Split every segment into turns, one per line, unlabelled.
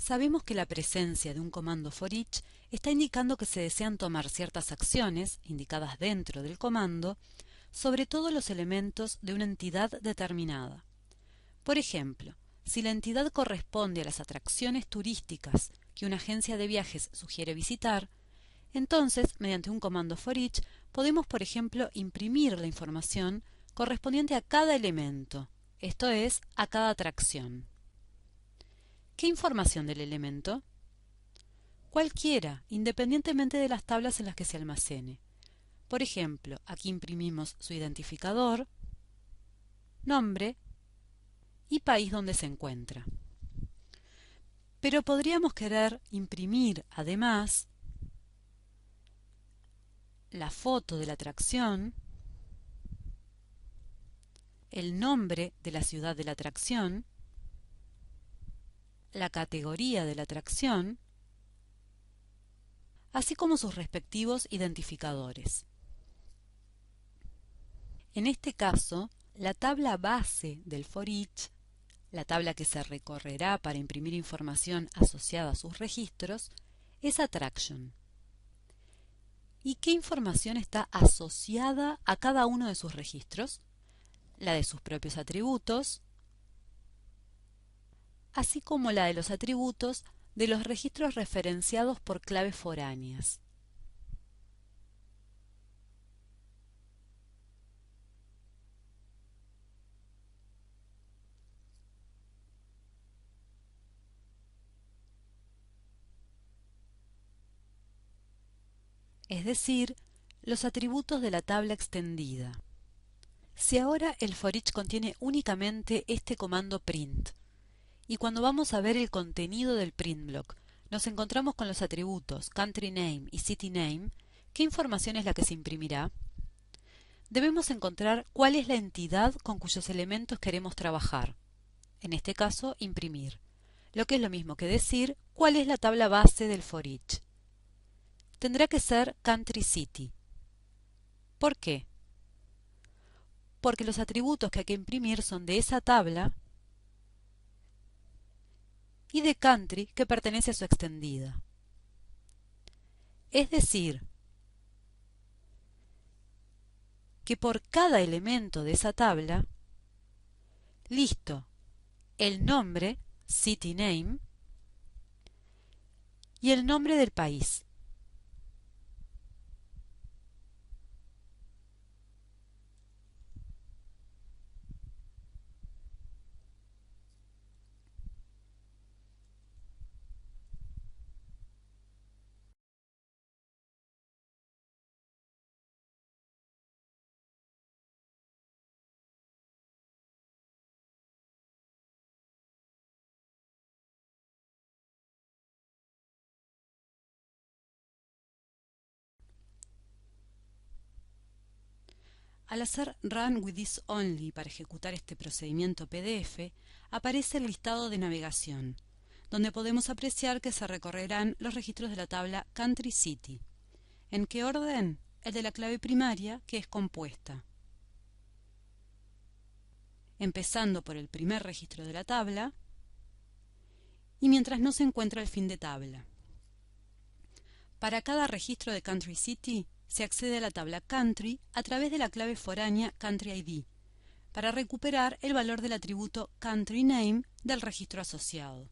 Sabemos que la presencia de un comando for each está indicando que se desean tomar ciertas acciones, indicadas dentro del comando, sobre todos los elementos de una entidad determinada. Por ejemplo, si la entidad corresponde a las atracciones turísticas que una agencia de viajes sugiere visitar, entonces, mediante un comando for each, podemos, por ejemplo, imprimir la información correspondiente a cada elemento, esto es, a cada atracción. ¿Qué información del elemento? Cualquiera, independientemente de las tablas en las que se almacene. Por ejemplo, aquí imprimimos su identificador, nombre y país donde se encuentra. Pero podríamos querer imprimir, además, la foto de la atracción, el nombre de la ciudad de la atracción, la categoría de la atracción, así como sus respectivos identificadores. En este caso, la tabla base del for each, la tabla que se recorrerá para imprimir información asociada a sus registros, es attraction. ¿Y qué información está asociada a cada uno de sus registros? La de sus propios atributos, así como la de los atributos de los registros referenciados por claves foráneas. Es decir, los atributos de la tabla extendida. Si ahora el for each contiene únicamente este comando print, y cuando vamos a ver el contenido del print block, nos encontramos con los atributos country name y city name, ¿qué información es la que se imprimirá? Debemos encontrar cuál es la entidad con cuyos elementos queremos trabajar. En este caso, imprimir. Lo que es lo mismo que decir cuál es la tabla base del for each. Tendrá que ser country city. ¿Por qué? Porque los atributos que hay que imprimir son de esa tabla y de country que pertenece a su extendida. Es decir, que por cada elemento de esa tabla, listo el nombre, city name, y el nombre del país. Al hacer Run with this only para ejecutar este procedimiento PDF, aparece el listado de navegación, donde podemos apreciar que se recorrerán los registros de la tabla Country City. ¿En qué orden? El de la clave primaria, que es compuesta. Empezando por el primer registro de la tabla, y mientras no se encuentra el fin de tabla. Para cada registro de Country City, se accede a la tabla Country a través de la clave foránea Country ID, para recuperar el valor del atributo Country Name del registro asociado.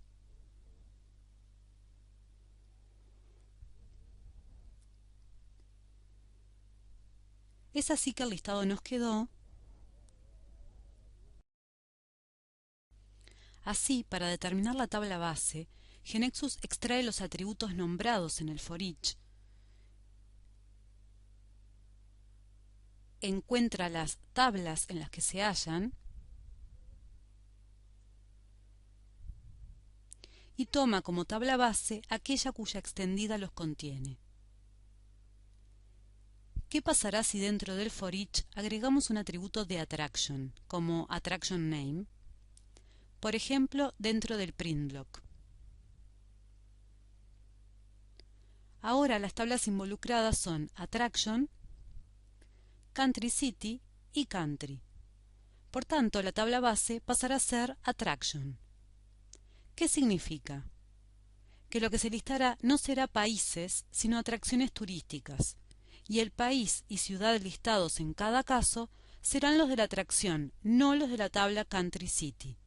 Es así que el listado nos quedó. Así, para determinar la tabla base, GeneXus extrae los atributos nombrados en el for each, encuentra las tablas en las que se hallan y toma como tabla base aquella cuya extendida los contiene. ¿Qué pasará si dentro del for each agregamos un atributo de attraction, como attraction name? Por ejemplo, dentro del print block. Ahora las tablas involucradas son attraction, country city y country. Por tanto, la tabla base pasará a ser attraction. ¿Qué significa? que lo que se listará no será países, sino atracciones turísticas, y el país y ciudad listados en cada caso serán los de la atracción, no los de la tabla Country City.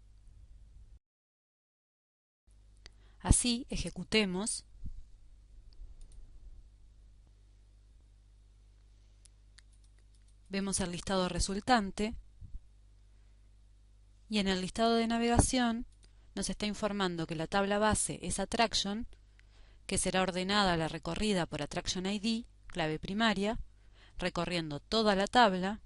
Así, ejecutemos. Vemos el listado resultante y en el listado de navegación nos está informando que la tabla base es Attraction, que será ordenada la recorrida por Attraction ID, clave primaria, recorriendo toda la tabla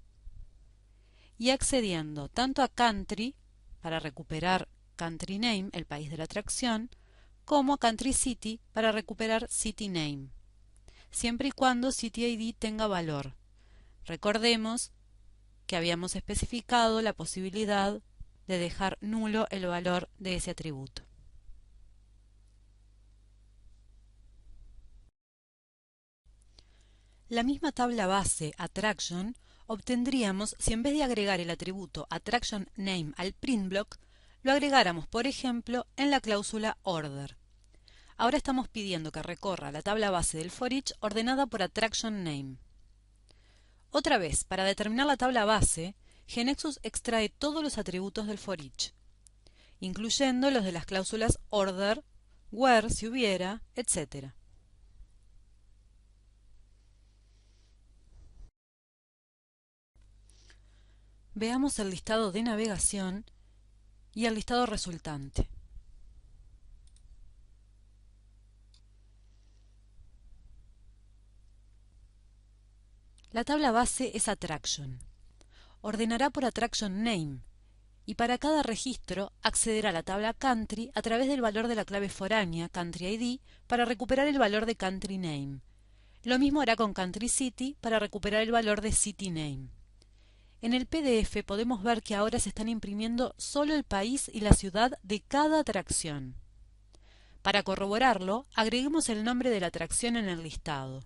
y accediendo tanto a Country, para recuperar Country Name, el país de la atracción, como a Country City, para recuperar City Name, siempre y cuando City ID tenga valor. Recordemos que habíamos especificado la posibilidad de dejar nulo el valor de ese atributo. La misma tabla base Attraction obtendríamos si en vez de agregar el atributo Attraction Name al print block, lo agregáramos, por ejemplo, en la cláusula Order. Ahora estamos pidiendo que recorra la tabla base del for each ordenada por Attraction Name. Otra vez, para determinar la tabla base, GeneXus extrae todos los atributos del for each, incluyendo los de las cláusulas Order, Where, si hubiera, etc. Veamos el listado de navegación y el listado resultante. La tabla base es Attraction. Ordenará por Attraction Name y para cada registro accederá a la tabla Country a través del valor de la clave foránea Country ID para recuperar el valor de Country Name. Lo mismo hará con Country City para recuperar el valor de City Name. En el PDF podemos ver que ahora se están imprimiendo solo el país y la ciudad de cada atracción. Para corroborarlo, agreguemos el nombre de la atracción en el listado.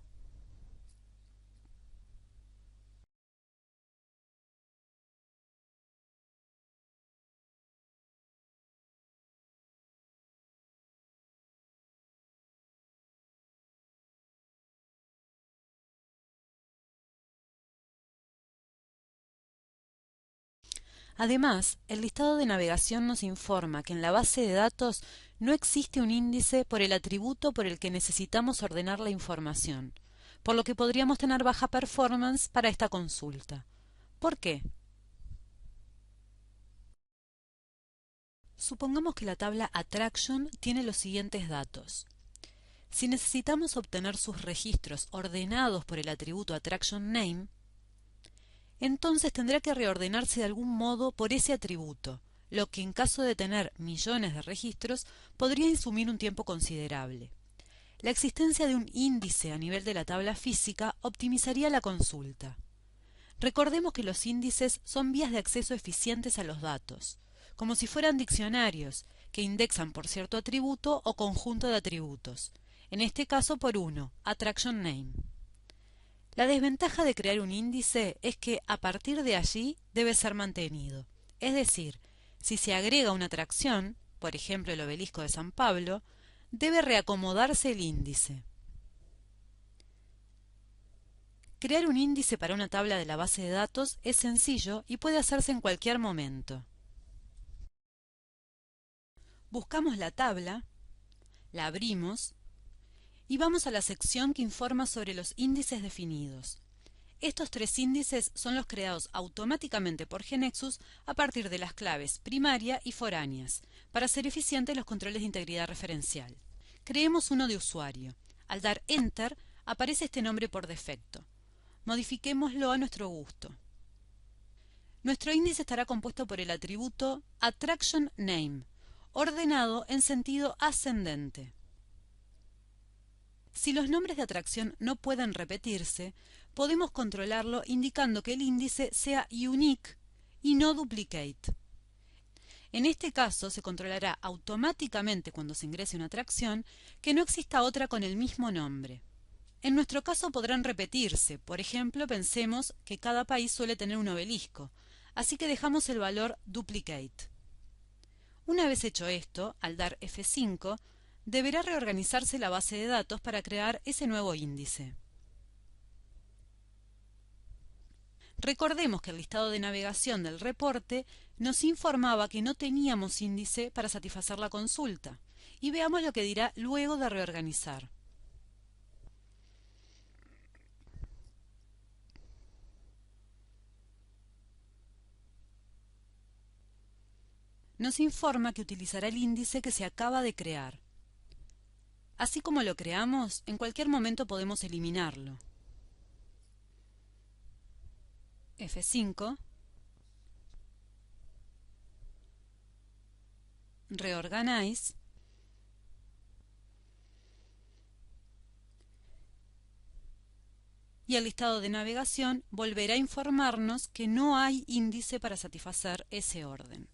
Además, el listado de navegación nos informa que en la base de datos no existe un índice por el atributo por el que necesitamos ordenar la información, por lo que podríamos tener baja performance para esta consulta. ¿Por qué? Supongamos que la tabla Attraction tiene los siguientes datos. Si necesitamos obtener sus registros ordenados por el atributo Attraction Name, entonces tendrá que reordenarse de algún modo por ese atributo, lo que en caso de tener millones de registros podría insumir un tiempo considerable. La existencia de un índice a nivel de la tabla física optimizaría la consulta. Recordemos que los índices son vías de acceso eficientes a los datos, como si fueran diccionarios que indexan por cierto atributo o conjunto de atributos, en este caso por uno, Attraction Name. La desventaja de crear un índice es que a partir de allí debe ser mantenido. Es decir, si se agrega una atracción, por ejemplo el obelisco de San Pablo, debe reacomodarse el índice. Crear un índice para una tabla de la base de datos es sencillo y puede hacerse en cualquier momento. Buscamos la tabla, la abrimos y vamos a la sección que informa sobre los índices definidos. Estos tres índices son los creados automáticamente por GeneXus a partir de las claves primaria y foráneas, para hacer eficientes los controles de integridad referencial. Creemos uno de usuario. Al dar Enter, aparece este nombre por defecto. Modifiquémoslo a nuestro gusto. Nuestro índice estará compuesto por el atributo Attraction Name, ordenado en sentido ascendente. Si los nombres de atracción no pueden repetirse, podemos controlarlo indicando que el índice sea unique y no duplicate. En este caso se controlará automáticamente cuando se ingrese una atracción que no exista otra con el mismo nombre. En nuestro caso podrán repetirse, por ejemplo pensemos que cada país suele tener un obelisco, así que dejamos el valor duplicate. Una vez hecho esto, al dar F5, deberá reorganizarse la base de datos para crear ese nuevo índice. Recordemos que el listado de navegación del reporte nos informaba que no teníamos índice para satisfacer la consulta, y veamos lo que dirá luego de reorganizar. Nos informa que utilizará el índice que se acaba de crear. Así como lo creamos, en cualquier momento podemos eliminarlo. F5, Reorganize, y el listado de navegación volverá a informarnos que no hay índice para satisfacer ese orden.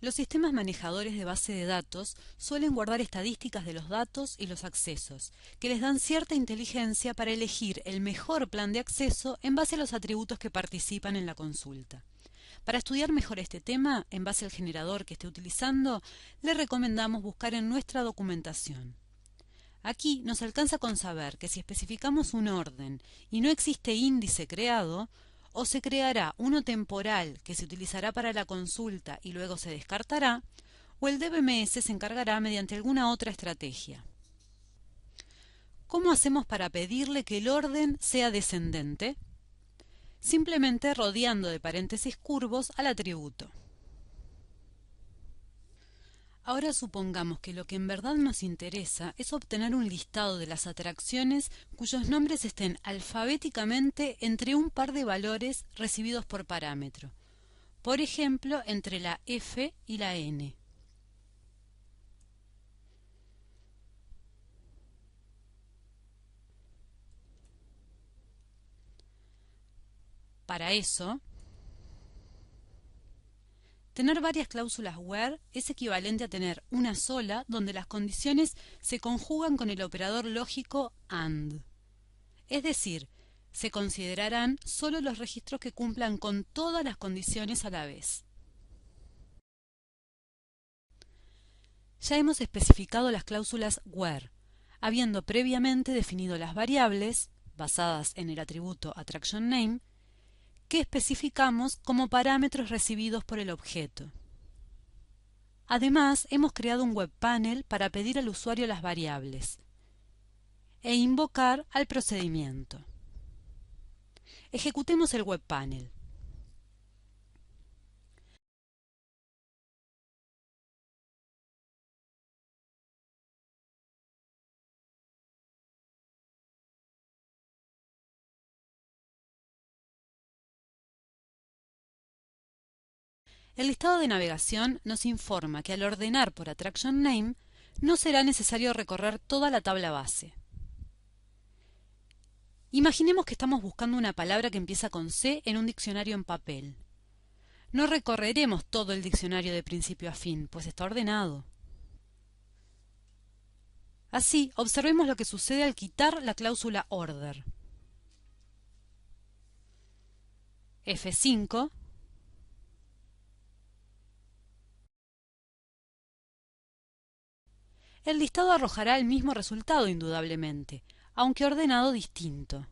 Los sistemas manejadores de base de datos suelen guardar estadísticas de los datos y los accesos, que les dan cierta inteligencia para elegir el mejor plan de acceso en base a los atributos que participan en la consulta. Para estudiar mejor este tema, en base al generador que esté utilizando, le recomendamos buscar en nuestra documentación. Aquí nos alcanza con saber que si especificamos un orden y no existe índice creado, o se creará uno temporal que se utilizará para la consulta y luego se descartará, o el DBMS se encargará mediante alguna otra estrategia. ¿Cómo hacemos para pedirle que el orden sea descendente? Simplemente rodeando de paréntesis curvos al atributo. Ahora supongamos que lo que en verdad nos interesa es obtener un listado de las atracciones cuyos nombres estén alfabéticamente entre un par de valores recibidos por parámetro. Por ejemplo, entre la F y la N. Para eso, tener varias cláusulas where es equivalente a tener una sola donde las condiciones se conjugan con el operador lógico AND. Es decir, se considerarán solo los registros que cumplan con todas las condiciones a la vez. Ya hemos especificado las cláusulas where, habiendo previamente definido las variables, basadas en el atributo AttractionName, que especificamos como parámetros recibidos por el objeto. Además, hemos creado un webpanel para pedir al usuario las variables e invocar al procedimiento. Ejecutemos el webpanel. El listado de navegación nos informa que al ordenar por AttractionName no será necesario recorrer toda la tabla base. Imaginemos que estamos buscando una palabra que empieza con C en un diccionario en papel. No recorreremos todo el diccionario de principio a fin, pues está ordenado. Así, observemos lo que sucede al quitar la cláusula order. F5, el listado arrojará el mismo resultado indudablemente, aunque ordenado distinto.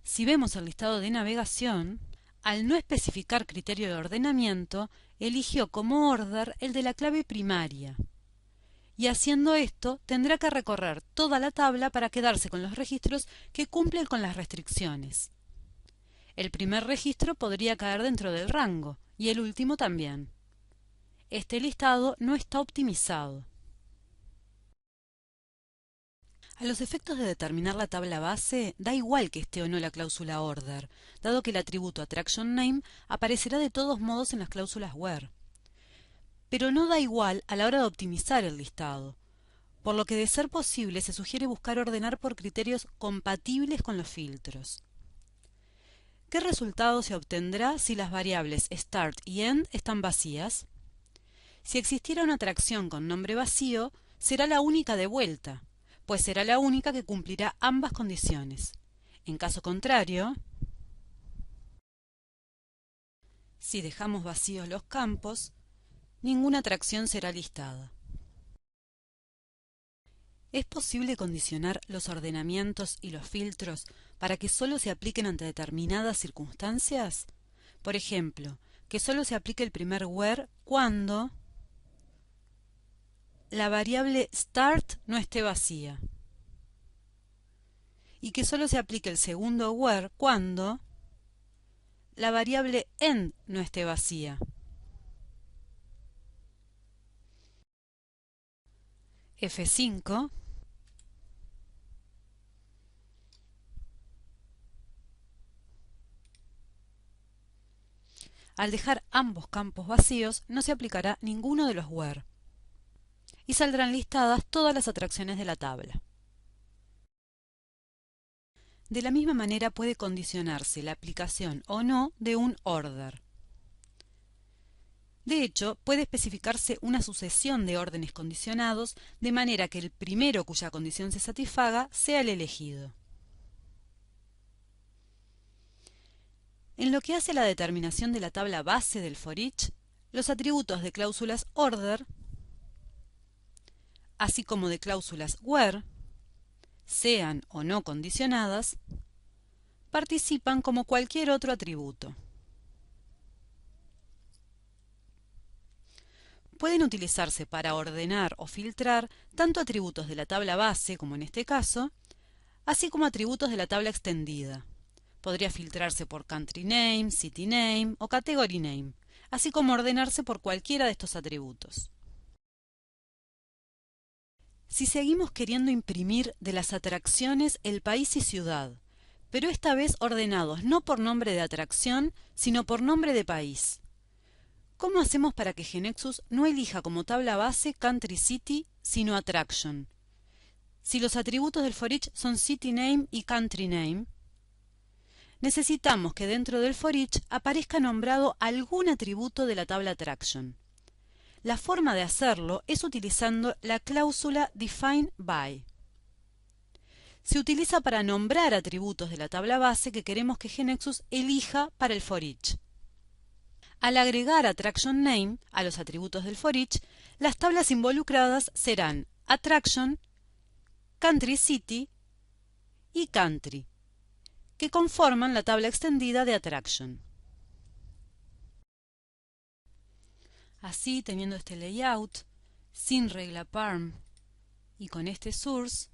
Si vemos el listado de navegación, al no especificar criterio de ordenamiento, eligió como order el de la clave primaria. Y haciendo esto, tendrá que recorrer toda la tabla para quedarse con los registros que cumplen con las restricciones. El primer registro podría caer dentro del rango, y el último también. Este listado no está optimizado. A los efectos de determinar la tabla base, da igual que esté o no la cláusula order, dado que el atributo AttractionName aparecerá de todos modos en las cláusulas where. Pero no da igual a la hora de optimizar el listado, por lo que de ser posible se sugiere buscar ordenar por criterios compatibles con los filtros. ¿Qué resultado se obtendrá si las variables start y end están vacías? Si existiera una atracción con nombre vacío, será la única de vuelta, pues será la única que cumplirá ambas condiciones. En caso contrario, si dejamos vacíos los campos, ninguna atracción será listada. ¿Es posible condicionar los ordenamientos y los filtros para que solo se apliquen ante determinadas circunstancias? Por ejemplo, que solo se aplique el primer where cuando la variable start no esté vacía, y que solo se aplique el segundo where cuando la variable end no esté vacía. F5. Al dejar ambos campos vacíos, no se aplicará ninguno de los where, y saldrán listadas todas las atracciones de la tabla. De la misma manera puede condicionarse la aplicación o no de un order. De hecho, puede especificarse una sucesión de órdenes condicionados de manera que el primero cuya condición se satisfaga sea el elegido. En lo que hace a la determinación de la tabla base del for each, los atributos de cláusulas order, así como de cláusulas where, sean o no condicionadas, participan como cualquier otro atributo. Pueden utilizarse para ordenar o filtrar tanto atributos de la tabla base, como en este caso, así como atributos de la tabla extendida. Podría filtrarse por country name, city name o category name, así como ordenarse por cualquiera de estos atributos. Si seguimos queriendo imprimir de las atracciones el país y ciudad, pero esta vez ordenados no por nombre de atracción, sino por nombre de país, ¿cómo hacemos para que GeneXus no elija como tabla base Country City, sino Attraction? Si los atributos del for each son City Name y Country Name, necesitamos que dentro del for each aparezca nombrado algún atributo de la tabla Attraction. La forma de hacerlo es utilizando la cláusula defineBy. Se utiliza para nombrar atributos de la tabla base que queremos que GeneXus elija para el for each. Al agregar Attraction Name a los atributos del for each, las tablas involucradas serán Attraction, Country City y Country, que conforman la tabla extendida de Attraction. Así, teniendo este layout, sin regla parm y con este source,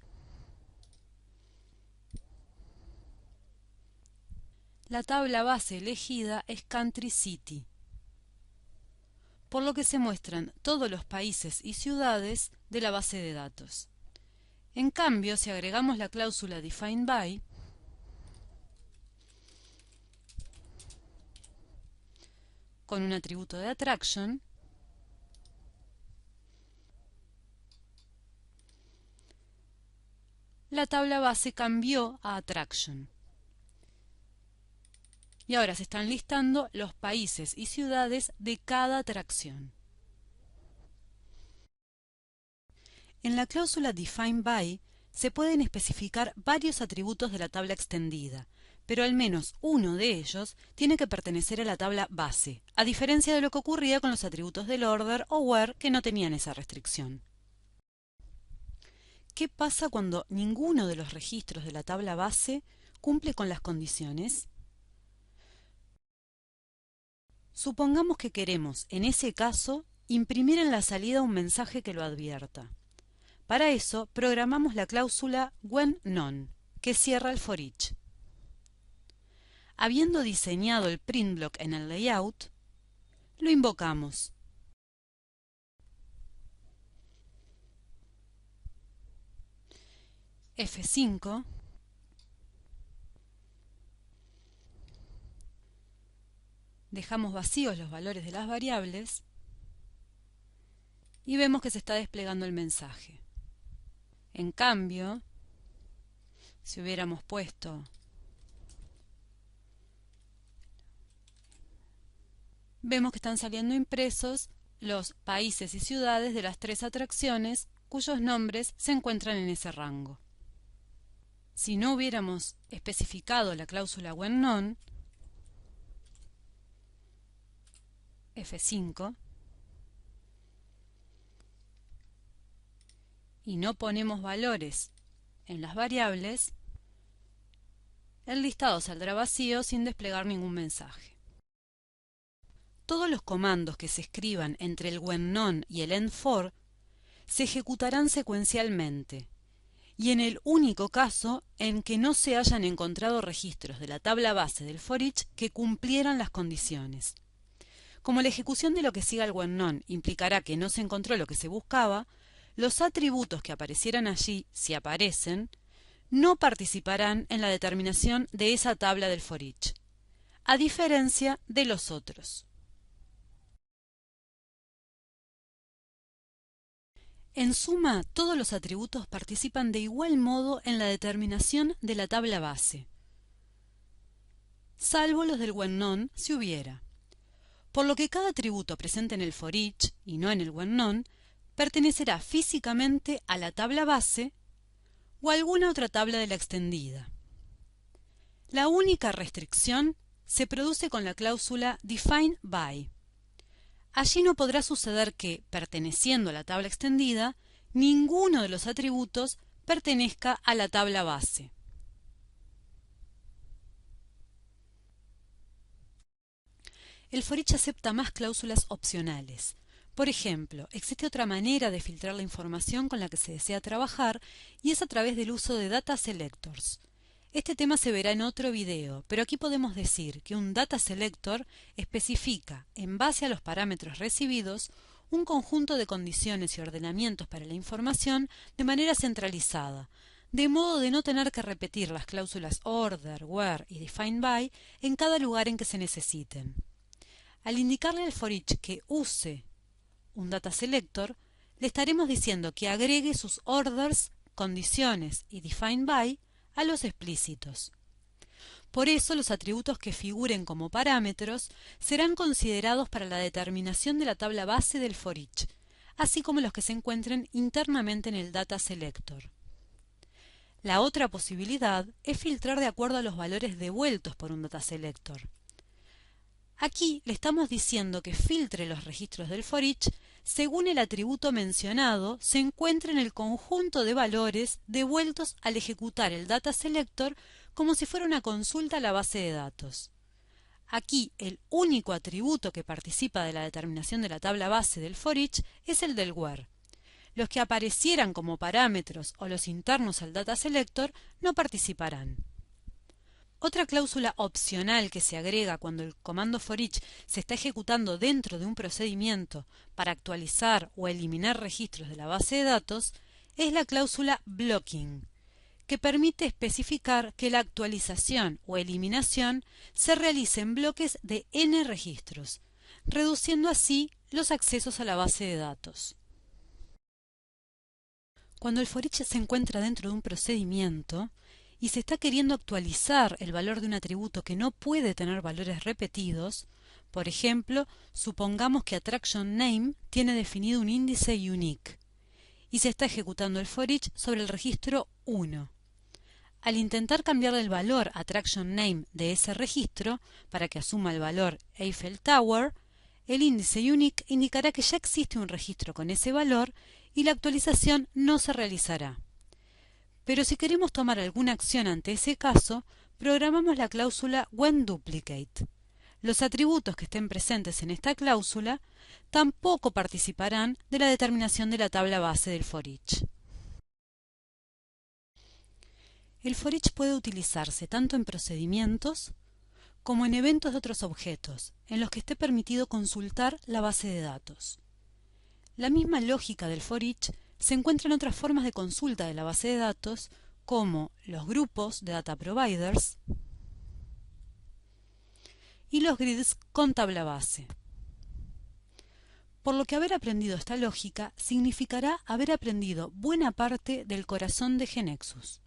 la tabla base elegida es Country City, por lo que se muestran todos los países y ciudades de la base de datos. En cambio, si agregamos la cláusula defineBy, con un atributo de Attraction, la tabla base cambió a Attraction. Y ahora se están listando los países y ciudades de cada atracción. En la cláusula defineBy se pueden especificar varios atributos de la tabla extendida, pero al menos uno de ellos tiene que pertenecer a la tabla base, a diferencia de lo que ocurría con los atributos del order o where que no tenían esa restricción. ¿Qué pasa cuando ninguno de los registros de la tabla base cumple con las condiciones? Supongamos que queremos, en ese caso, imprimir en la salida un mensaje que lo advierta. Para eso, programamos la cláusula WhenNone, que cierra el for each. Habiendo diseñado el print block en el layout, lo invocamos. F5. Dejamos vacíos los valores de las variables y vemos que se está desplegando el mensaje. En cambio, si hubiéramos puesto vemos que están saliendo impresos los países y ciudades de las tres atracciones cuyos nombres se encuentran en ese rango. Si no hubiéramos especificado la cláusula WhenNone, F5, y no ponemos valores en las variables, el listado saldrá vacío sin desplegar ningún mensaje. Todos los comandos que se escriban entre el whenNone y el endFor se ejecutarán secuencialmente, y en el único caso en que no se hayan encontrado registros de la tabla base del foreach que cumplieran las condiciones. Como la ejecución de lo que siga el whenNone implicará que no se encontró lo que se buscaba, los atributos que aparecieran allí, si aparecen, no participarán en la determinación de esa tabla del foreach, a diferencia de los otros. En suma, todos los atributos participan de igual modo en la determinación de la tabla base, salvo los del whenNone si hubiera. Por lo que cada atributo presente en el foreach y no en el whenNone pertenecerá físicamente a la tabla base o a alguna otra tabla de la extendida. La única restricción se produce con la cláusula defineBy. Allí no podrá suceder que, perteneciendo a la tabla extendida, ninguno de los atributos pertenezca a la tabla base. El foreach acepta más cláusulas opcionales. Por ejemplo, existe otra manera de filtrar la información con la que se desea trabajar y es a través del uso de data selectors. Este tema se verá en otro video, pero aquí podemos decir que un data selector especifica, en base a los parámetros recibidos, un conjunto de condiciones y ordenamientos para la información de manera centralizada, de modo de no tener que repetir las cláusulas order, where y defineBy en cada lugar en que se necesiten. Al indicarle al foreach que use un data selector, le estaremos diciendo que agregue sus orders, condiciones y defineBy a los explícitos. Por eso los atributos que figuren como parámetros serán considerados para la determinación de la tabla base del foreach, así como los que se encuentren internamente en el data selector. La otra posibilidad es filtrar de acuerdo a los valores devueltos por un data selector. Aquí le estamos diciendo que filtre los registros del foreach según el atributo mencionado se encuentre en el conjunto de valores devueltos al ejecutar el data selector como si fuera una consulta a la base de datos. Aquí el único atributo que participa de la determinación de la tabla base del foreach es el del where. Los que aparecieran como parámetros o los internos al data selector no participarán. Otra cláusula opcional que se agrega cuando el comando foreach se está ejecutando dentro de un procedimiento para actualizar o eliminar registros de la base de datos es la cláusula blocking, que permite especificar que la actualización o eliminación se realice en bloques de n registros, reduciendo así los accesos a la base de datos. Cuando el foreach se encuentra dentro de un procedimiento y se está queriendo actualizar el valor de un atributo que no puede tener valores repetidos, por ejemplo, supongamos que AttractionName tiene definido un índice unique y se está ejecutando el foreach sobre el registro 1. Al intentar cambiar el valor AttractionName de ese registro para que asuma el valor Eiffel Tower, el índice unique indicará que ya existe un registro con ese valor y la actualización no se realizará. Pero si queremos tomar alguna acción ante ese caso, programamos la cláusula whenDuplicate. Los atributos que estén presentes en esta cláusula tampoco participarán de la determinación de la tabla base del foreach. El foreach puede utilizarse tanto en procedimientos como en eventos de otros objetos, en los que esté permitido consultar la base de datos. La misma lógica del foreach se encuentra en otras formas de consulta de la base de datos, como los grupos de data providers y los grids con tabla base. Por lo que haber aprendido esta lógica significará haber aprendido buena parte del corazón de GNexus.